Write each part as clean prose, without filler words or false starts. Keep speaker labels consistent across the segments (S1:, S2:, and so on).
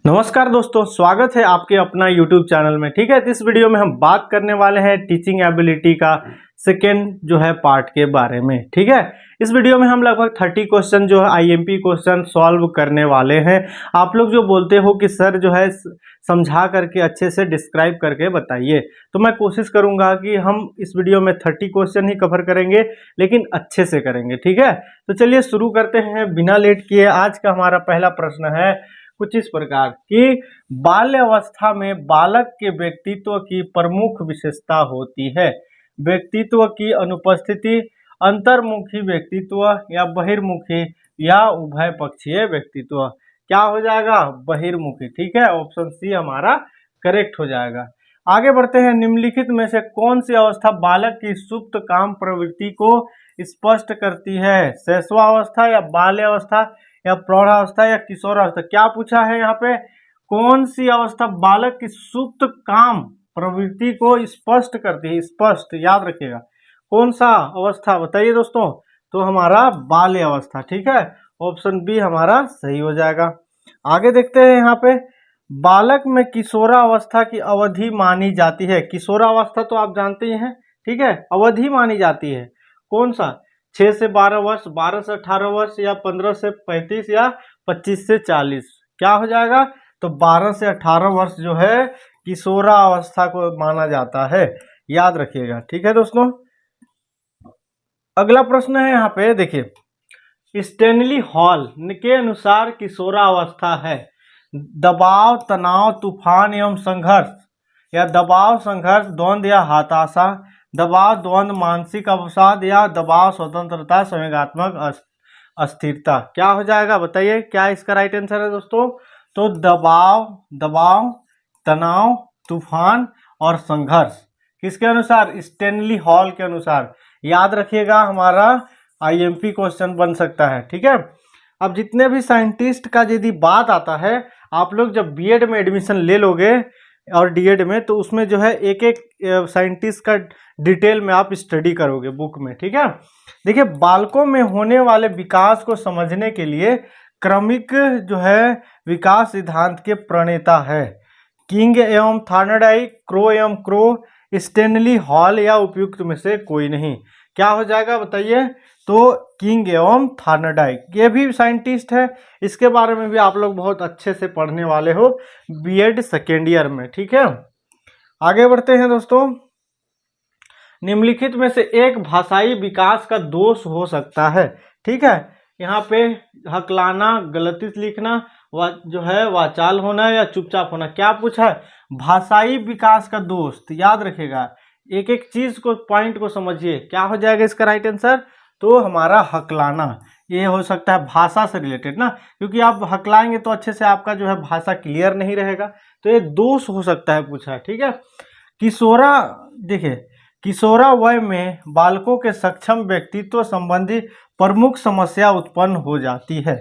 S1: नमस्कार दोस्तों, स्वागत है आपके अपना YouTube चैनल में। ठीक है, तो इस वीडियो में हम बात करने वाले हैं टीचिंग एबिलिटी का सेकेंड जो है पार्ट के बारे में। ठीक है, इस वीडियो में हम लगभग 30 क्वेश्चन जो है IMP क्वेश्चन सॉल्व करने वाले हैं। आप लोग जो बोलते हो कि सर जो है समझा करके अच्छे से डिस्क्राइब करके बताइए, तो मैं कोशिश करूंगा कि हम इस वीडियो में 30 क्वेश्चन ही कवर करेंगे, लेकिन अच्छे से करेंगे। ठीक है, तो चलिए शुरू करते हैं बिना लेट किए। आज का हमारा पहला प्रश्न है कुछ इस प्रकार कि बाल्य अवस्था में बालक के व्यक्तित्व की प्रमुख विशेषता होती है। व्यक्तित्व की अनुपस्थिति, अंतर्मुखी व्यक्तित्व या बहिर्मुखी या उभय पक्षीय व्यक्तित्व। क्या हो जाएगा? बहिर्मुखी। ठीक है, ऑप्शन सी हमारा करेक्ट हो जाएगा। आगे बढ़ते हैं। निम्नलिखित में से कौन सी अवस्था बालक की सुप्त काम प्रवृत्ति को स्पष्ट करती है? शैशवावस्था या बाल्यावस्था या प्रौढ़ावस्था या किशोरावस्था? क्या पूछा है यहाँ पे? कौन सी अवस्था बालक की सुप्त काम प्रवृत्ति को स्पष्ट करती है? स्पष्ट याद रखिएगा, कौन सा अवस्था बताइए दोस्तों? तो हमारा बाल्य अवस्था। ठीक है, ऑप्शन बी हमारा सही हो जाएगा। आगे देखते हैं यहाँ पे, बालक में किशोरावस्था की अवधि मानी जाती है। किशोरावस्था तो आप जानते ही हैं। ठीक है, अवधि मानी जाती है कौन सा? 6 से 12 वर्ष, 12 से 18 वर्ष या 15 से 35 या 25 से 40। क्या हो जाएगा? तो 12 से 18 वर्ष जो है किशोरावस्था को माना जाता है, याद रखिएगा। ठीक है दोस्तों, अगला प्रश्न है यहाँ पे देखिए, स्टैनली हॉल के अनुसार किशोरावस्था है दबाव, तनाव, तूफान एवं संघर्ष, या दबाव, संघर्ष, द्वंद्व या हताशा, दबाव, द्वंद्व, मानसिक अवसाद, या दबाव, स्वतंत्रता, संवेगात्मक अस्थिरता। क्या हो जाएगा बताइए? क्या इसका राइट आंसर है दोस्तों? तो दबाव, तनाव, तूफान और संघर्ष। किसके अनुसार? स्टैनली हॉल के अनुसार। याद रखिएगा, हमारा IMP क्वेश्चन बन सकता है। ठीक है, अब जितने भी साइंटिस्ट का यदि बात आता है, आप लोग जब बीएड में एडमिशन ले लोगे और डीएड में, तो उसमें जो है एक एक साइंटिस्ट का डिटेल में आप स्टडी करोगे बुक में। ठीक है, देखिए, बालकों में होने वाले विकास को समझने के लिए क्रमिक जो है विकास सिद्धांत के प्रणेता है किंग एवं थॉर्नडाइक, क्रो एवं क्रो, स्टैनली हॉल या उपयुक्त में से कोई नहीं। क्या हो जाएगा बताइए? तो किंग एवं थॉर्नडाइक, ये भी साइंटिस्ट है। इसके बारे में भी आप लोग बहुत अच्छे से पढ़ने वाले हो बीएड सेकेंड ईयर में। ठीक है, आगे बढ़ते हैं दोस्तों। निम्नलिखित में से एक भाषाई विकास का दोष हो सकता है। ठीक है, यहाँ पे हकलाना, गलती से लिखना, जो है वाचाल होना या चुपचाप होना। क्या पूछा है? भाषाई विकास का दोष। याद रखिएगा, एक एक चीज को, पॉइंट को समझिए। क्या हो जाएगा इसका राइट आंसर? तो हमारा हकलाना। ये हो सकता है भाषा से रिलेटेड ना, क्योंकि आप हकलाएंगे तो अच्छे से आपका जो है भाषा क्लियर नहीं रहेगा, तो ये दोष हो सकता है पूछा है। ठीक है, किशोरा, देखिए, किशोरा वय में बालकों के सक्षम व्यक्तित्व संबंधी प्रमुख समस्या उत्पन्न हो जाती है।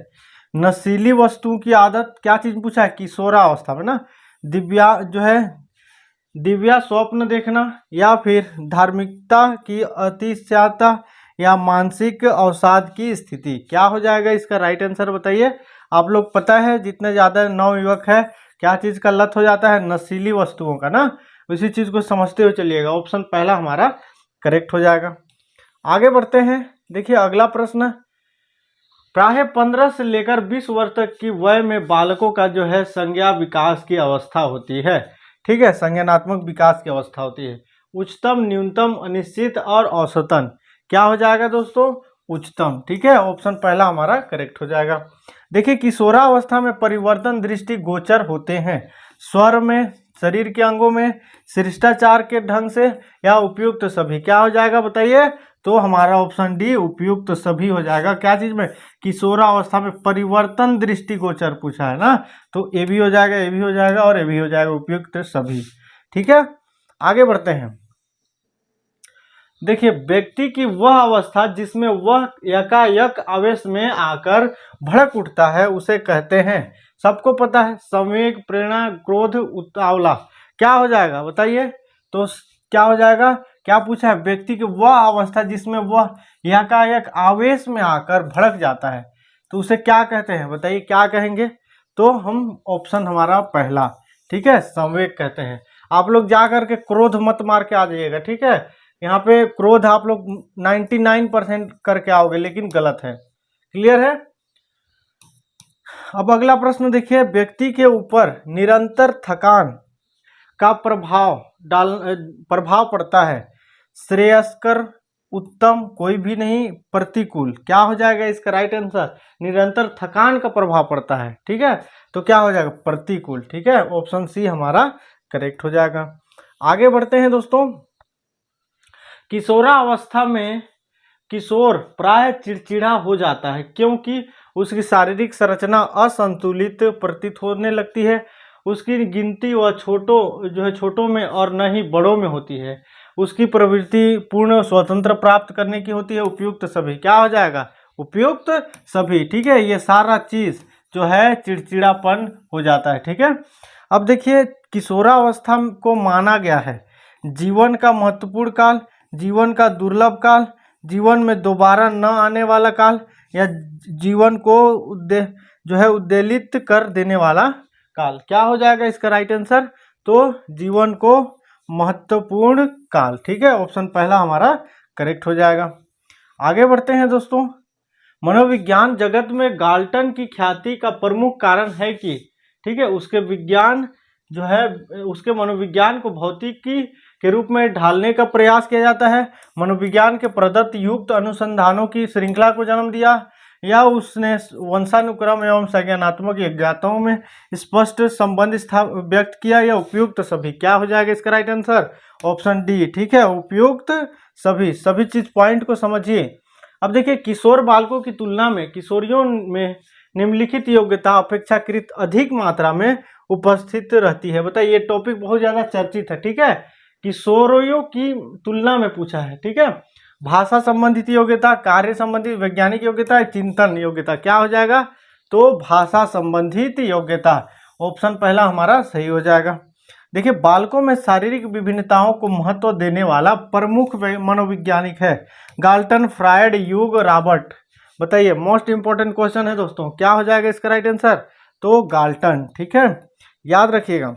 S1: नशीली वस्तुओं की आदत, क्या चीज पूछा है? किशोरावस्था में ना, दिव्या स्वप्न देखना, या फिर धार्मिकता की अतिशयता, या मानसिक अवसाद की स्थिति। क्या हो जाएगा इसका राइट आंसर बताइए? आप लोग पता है, जितने ज्यादा नवयुवक है, क्या चीज का लत हो जाता है? नशीली वस्तुओं का ना। उसी चीज को समझते हुए चलिएगा, ऑप्शन पहला हमारा करेक्ट हो जाएगा। आगे बढ़ते हैं। देखिए, अगला प्रश्न, प्राय 15 से लेकर 20 वर्ष तक की वय में बालकों का जो है संज्ञा विकास की अवस्था होती है। ठीक है, संज्ञानात्मक विकास की अवस्था होती है। उच्चतम, न्यूनतम, अनिश्चित और औसतन। क्या हो जाएगा दोस्तों? उच्चतम। ठीक है, ऑप्शन पहला हमारा करेक्ट हो जाएगा। देखिए, किशोरावस्था में परिवर्तन दृष्टि गोचर होते हैं स्वर में, शरीर के अंगों में, शिष्टाचार के ढंग से, या उपयुक्त सभी। क्या हो जाएगा बताइए? तो हमारा ऑप्शन डी उपयुक्त सभी हो जाएगा। क्या चीज में? किशोरावस्था में परिवर्तन दृष्टि गोचर पूछा है ना, तो ए भी हो जाएगा, ए भी हो जाएगा और ए भी हो जाएगा, उपयुक्त सभी। ठीक है, आगे बढ़ते हैं। देखिए, व्यक्ति की वह अवस्था जिसमें वह एकाएक आवेश में आकर भड़क उठता है उसे कहते हैं, सबको पता है, संवेग, प्रेरणा, क्रोध, उतावला। क्या हो जाएगा बताइए? तो क्या हो जाएगा? क्या पूछा है? व्यक्ति की वह अवस्था जिसमें वह एकाएक आवेश में आकर भड़क जाता है, तो उसे क्या कहते हैं बताइए? क्या कहेंगे? तो हम ऑप्शन हमारा पहला, ठीक है, संवेग कहते हैं। आप लोग जा करके क्रोध मत मार के आ जाइएगा, ठीक है। यहाँ पे क्रोध आप लोग 99% करके आओगे, लेकिन गलत है। क्लियर है। अब अगला प्रश्न देखिए, व्यक्ति के ऊपर निरंतर थकान का प्रभाव पड़ता है। श्रेयस्कर, उत्तम, कोई भी नहीं, प्रतिकूल। क्या हो जाएगा इसका राइट आंसर? निरंतर थकान का प्रभाव पड़ता है, ठीक है, तो क्या हो जाएगा? प्रतिकूल, ठीक है, ऑप्शन सी हमारा करेक्ट हो जाएगा। आगे बढ़ते हैं दोस्तों। किशोरावस्था में किशोर प्राय चिड़चिड़ा हो जाता है क्योंकि उसकी शारीरिक संरचना असंतुलित प्रतीत होने लगती है। उसकी गिनती वह छोटों में और न ही बड़ों में होती है। उसकी प्रवृत्ति पूर्ण स्वतंत्र प्राप्त करने की होती है। उपयुक्त सभी, क्या हो जाएगा? उपयुक्त सभी, ठीक है। ये सारा चीज जो है चिड़चिड़ापन हो जाता है, ठीक है। अब देखिए, किशोरावस्था को माना गया है जीवन का महत्वपूर्ण काल, जीवन का दुर्लभ काल, जीवन में दोबारा न आने वाला काल, या जीवन को उद्वेलित कर देने वाला काल। क्या हो जाएगा इसका राइट आंसर? तो जीवन को महत्वपूर्ण काल, ठीक है, ऑप्शन पहला हमारा करेक्ट हो जाएगा। आगे बढ़ते हैं दोस्तों। मनोविज्ञान जगत में गाल्टन की ख्याति का प्रमुख कारण है कि, ठीक है, उसके विज्ञान जो है उसके मनोविज्ञान को भौतिकी के रूप में ढालने का प्रयास किया जाता है। मनोविज्ञान के प्रदत्त युक्त अनुसंधानों की श्रृंखला को जन्म दिया, या उसने वंशानुक्रम एवं संज्ञानात्मक ज्ञातों में स्पष्ट संबंध व्यक्त किया, या उपयुक्त सभी। क्या हो जाएगा इसका राइट आंसर? ऑप्शन डी, ठीक है, उपयुक्त सभी चीज पॉइंट को समझिए। अब देखिए, किशोर बालकों की तुलना में किशोरियों में निम्नलिखित योग्यता अपेक्षाकृत अधिक मात्रा में उपस्थित रहती है। बताइए, ये टॉपिक बहुत ज्यादा चर्चित है, ठीक है। किशोरियों की तुलना में पूछा है, ठीक है। भाषा संबंधित योग्यता, कार्य संबंधित वैज्ञानिक योग्यता, चिंतन योग्यता। क्या हो जाएगा? तो भाषा संबंधित योग्यता, ऑप्शन पहला हमारा सही हो जाएगा। देखिए, बालकों में शारीरिक विभिन्नताओं को महत्व देने वाला प्रमुख मनोवैज्ञानिक है गाल्टन, फ्रायड, यूग, रॉबर्ट। बताइए, मोस्ट इंपॉर्टेंट क्वेश्चन है दोस्तों, क्या हो जाएगा इसका राइट आंसर? तो गाल्टन, ठीक है, याद रखिएगा।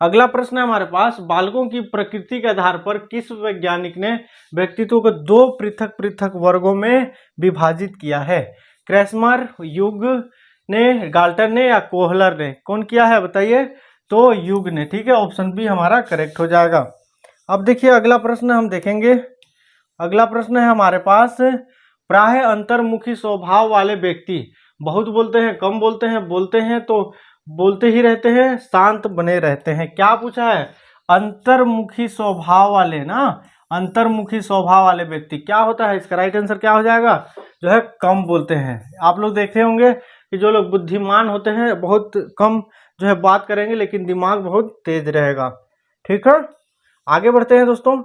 S1: अगला प्रश्न है हमारे पास, बालकों की प्रकृति के आधार पर किस वैज्ञानिक ने व्यक्तित्व को दो पृथक पृथक वर्गों में विभाजित किया है? क्रैस्मर, युग ने, गाल्टन ने, या कोहलर ने? कौन किया है बताइए? तो युग ने, ठीक है, ऑप्शन बी हमारा करेक्ट हो जाएगा। अब देखिए, अगला प्रश्न हम देखेंगे। अगला प्रश्न है हमारे पास, प्राय अंतर्मुखी स्वभाव वाले व्यक्ति बहुत बोलते हैं, कम बोलते हैं तो बोलते ही रहते हैं, शांत बने रहते हैं। क्या पूछा है? अंतर्मुखी स्वभाव वाले ना, अंतर्मुखी स्वभाव वाले व्यक्ति क्या होता है? इसका राइट आंसर क्या हो जाएगा? जो है कम बोलते हैं। आप लोग देखे होंगे कि जो लोग बुद्धिमान होते हैं बहुत कम जो है बात करेंगे, लेकिन दिमाग बहुत तेज रहेगा, ठीक है। आगे बढ़ते हैं दोस्तों।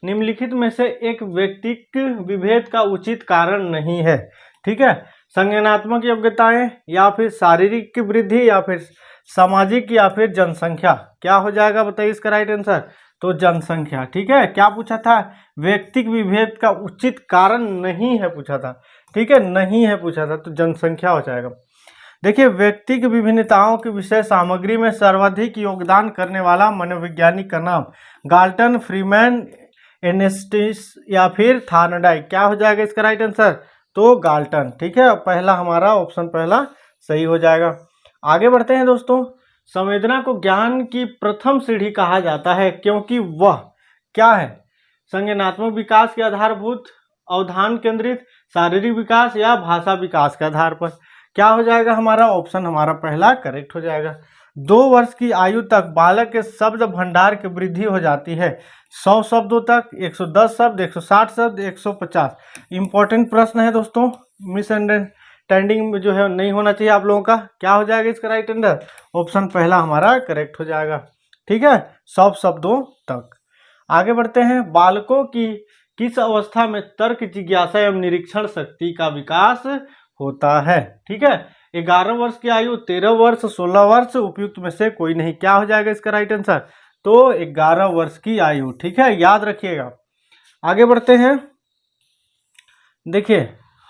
S1: निम्नलिखित में से एक व्यक्तिक विभेद का उचित कारण नहीं है, ठीक है। संज्ञानात्मक योग्यताएं, या फिर शारीरिक वृद्धि, या फिर सामाजिक, या फिर जनसंख्या। क्या हो जाएगा बताइए इसका राइट आंसर? तो जनसंख्या, ठीक है। क्या पूछा था? व्यक्तिक विभेद का उचित कारण नहीं है पूछा था, ठीक है, नहीं है पूछा था, तो जनसंख्या हो जाएगा। देखिए, व्यक्तिक विभिन्नताओं की विषय सामग्री में सर्वाधिक योगदान करने वाला मनोवैज्ञानिक का नाम गाल्टन, फ्रीमैन, एनेस्टिस, या फिर थार्नडाइक। क्या हो जाएगा इसका राइट आंसर? तो गाल्टन, ठीक है, पहला हमारा ऑप्शन पहला सही हो जाएगा। आगे बढ़ते हैं दोस्तों। संवेदना को ज्ञान की प्रथम सीढ़ी कहा जाता है क्योंकि वह क्या है? संज्ञानात्मक विकास के आधारभूत, अवधान केंद्रित, शारीरिक विकास, या भाषा विकास के आधार पर। क्या हो जाएगा हमारा? ऑप्शन हमारा पहला करेक्ट हो जाएगा। 2 वर्ष की आयु तक बालक के शब्द भंडार की वृद्धि हो जाती है 100 शब्दों तक, 110 शब्द, 160 शब्द, 150। इंपॉर्टेंट प्रश्न है दोस्तों, मिसअंडरस्टैंडिंग जो है नहीं होना चाहिए आप लोगों का। क्या हो जाएगा इसका राइट आंसर? ऑप्शन पहला हमारा करेक्ट हो जाएगा, ठीक है, 100 शब्दों तक। आगे बढ़ते हैं। बालकों की किस अवस्था में तर्क, जिज्ञासा एवं निरीक्षण शक्ति का विकास होता है? ठीक है, 11 वर्ष की आयु, 13 वर्ष, 16 वर्ष, उपयुक्त में से कोई नहीं। क्या हो जाएगा इसका राइट आंसर? तो 11 वर्ष की आयु, ठीक है, याद रखिएगा। आगे बढ़ते हैं। देखिए,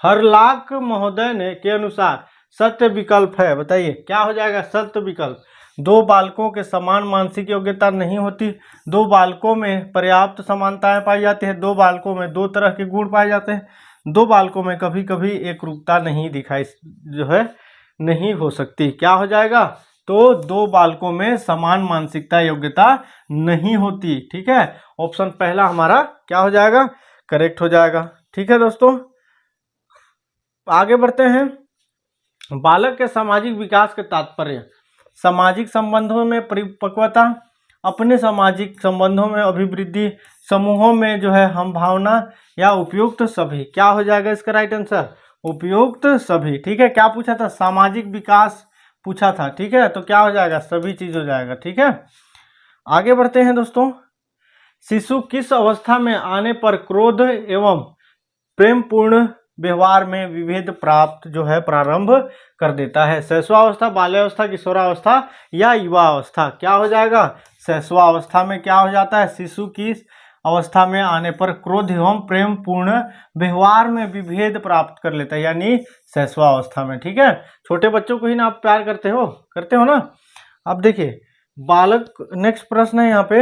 S1: हरलाक महोदय ने के अनुसार सत्य विकल्प है? बताइए क्या हो जाएगा सत्य विकल्प। दो बालकों के समान मानसिक योग्यता नहीं होती, दो बालकों में पर्याप्त समानताएं पाई जाती है, दो बालकों में दो तरह के गुण पाए जाते हैं, दो बालकों में कभी कभी एकरूपता नहीं दिखाई जो है नहीं हो सकती। क्या हो जाएगा? तो दो बालकों में समान मानसिकता योग्यता नहीं होती। ठीक है, ऑप्शन पहला हमारा क्या हो जाएगा? करेक्ट हो जाएगा। ठीक है दोस्तों, आगे बढ़ते हैं। बालक के सामाजिक विकास के तात्पर्य, सामाजिक संबंधों में परिपक्वता, अपने सामाजिक संबंधों में अभिवृद्धि, समूहों में जो है हम भावना, या उपयुक्त सभी। क्या हो जाएगा इसका राइट आंसर? उपयुक्त सभी। ठीक है, क्या पूछा था? सामाजिक विकास पूछा था। ठीक है, तो क्या हो जाएगा? सभी चीज हो जाएगा। ठीक है, आगे बढ़ते हैं दोस्तों। शिशु किस अवस्था में आने पर क्रोध एवं प्रेमपूर्ण व्यवहार में विभेद प्राप्त जो है प्रारंभ कर देता है? शैशवावस्था, बाल्यावस्था, किशोरावस्था या युवावस्था? क्या हो जाएगा? शैशवावस्था में क्या हो जाता है? शिशु की अवस्था में आने पर क्रोध एवं प्रेम पूर्ण व्यवहार में विभेद प्राप्त कर लेता है, यानी शैशवावस्था में। ठीक है, छोटे बच्चों को ही ना आप प्यार करते हो ना। अब देखिए बालक, नेक्स्ट प्रश्न है यहाँ पे।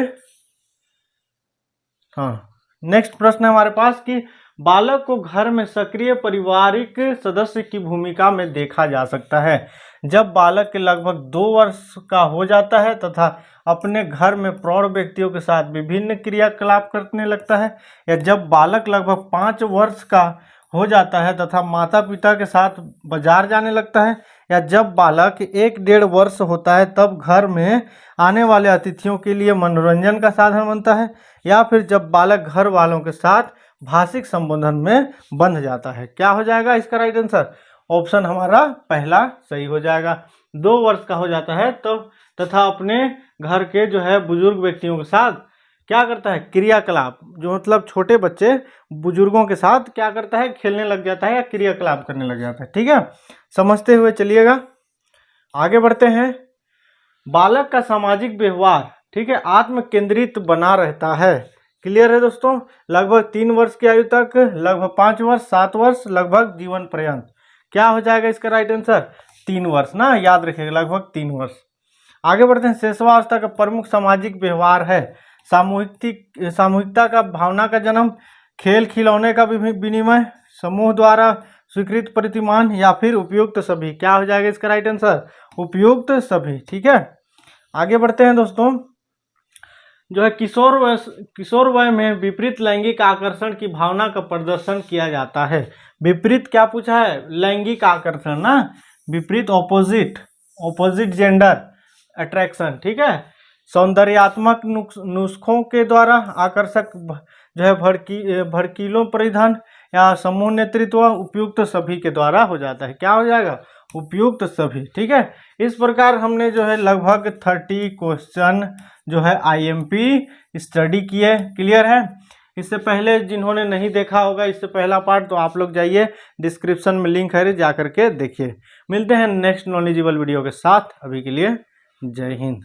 S1: हाँ, नेक्स्ट प्रश्न है हमारे पास कि बालक को घर में सक्रिय पारिवारिक सदस्य की भूमिका में देखा जा सकता है जब बालक के लगभग 2 वर्ष का हो जाता है तथा अपने घर में प्रौढ़ व्यक्तियों के साथ विभिन्न क्रियाकलाप करने लगता है, या जब बालक लगभग 5 वर्ष का हो जाता है तथा माता पिता के साथ बाजार जाने लगता है, या जब बालक 1-1.5 वर्ष होता है तब घर में आने वाले अतिथियों के लिए मनोरंजन का साधन बनता है, या फिर जब बालक घर वालों के साथ भाषिक संबोधन में बंध जाता है। क्या हो जाएगा इसका राइट आंसर? ऑप्शन हमारा पहला सही हो जाएगा। 2 वर्ष का हो जाता है तो तथा अपने घर के जो है बुजुर्ग व्यक्तियों के साथ क्या करता है? क्रियाकलाप, जो मतलब छोटे बच्चे बुजुर्गों के साथ क्या करता है? खेलने लग जाता है या क्रियाकलाप करने लग जाता है। ठीक है, समझते हुए चलिएगा, आगे बढ़ते हैं। बालक का सामाजिक व्यवहार, ठीक है, आत्म केंद्रित बना रहता है। क्लियर है दोस्तों? लगभग 3 वर्ष की आयु तक, लगभग 5 वर्ष, 7 वर्ष, लगभग जीवन पर्यंत। क्या हो जाएगा इसका राइट आंसर? 3 वर्ष ना, याद रखिएगा, लगभग 3 वर्ष। आगे बढ़ते हैं। शैशवावस्था का प्रमुख सामाजिक व्यवहार है सामूहिकता का भावना का जन्म, खेल खिलौने का विनिमय, समूह द्वारा स्वीकृत प्रतिमान, या फिर उपयुक्त सभी। क्या हो जाएगा इसका राइट आंसर? उपयुक्त सभी। ठीक है, आगे बढ़ते हैं दोस्तों। जो है किशोर वय में विपरीत लैंगिक आकर्षण की भावना का प्रदर्शन किया जाता है। विपरीत क्या पूछा है? लैंगिक आकर्षण ना, विपरीत ऑपोजिट जेंडर अट्रैक्शन। ठीक है, सौंदर्यात्मक नुस्खों के द्वारा आकर्षक जो है भड़कीलों परिधान या समूह नेतृत्व उपयुक्त सभी के द्वारा हो जाता है। क्या हो जाएगा? उपयुक्त सभी। ठीक है, इस प्रकार हमने जो है लगभग 30 क्वेश्चन जो है आईएमपी स्टडी किए। क्लियर है? इससे पहले जिन्होंने नहीं देखा होगा इससे पहला पार्ट, तो आप लोग जाइए, डिस्क्रिप्शन में लिंक है, जा करके देखिए। मिलते हैं नेक्स्ट नॉलेजेबल वीडियो के साथ। अभी के लिए जय हिंद।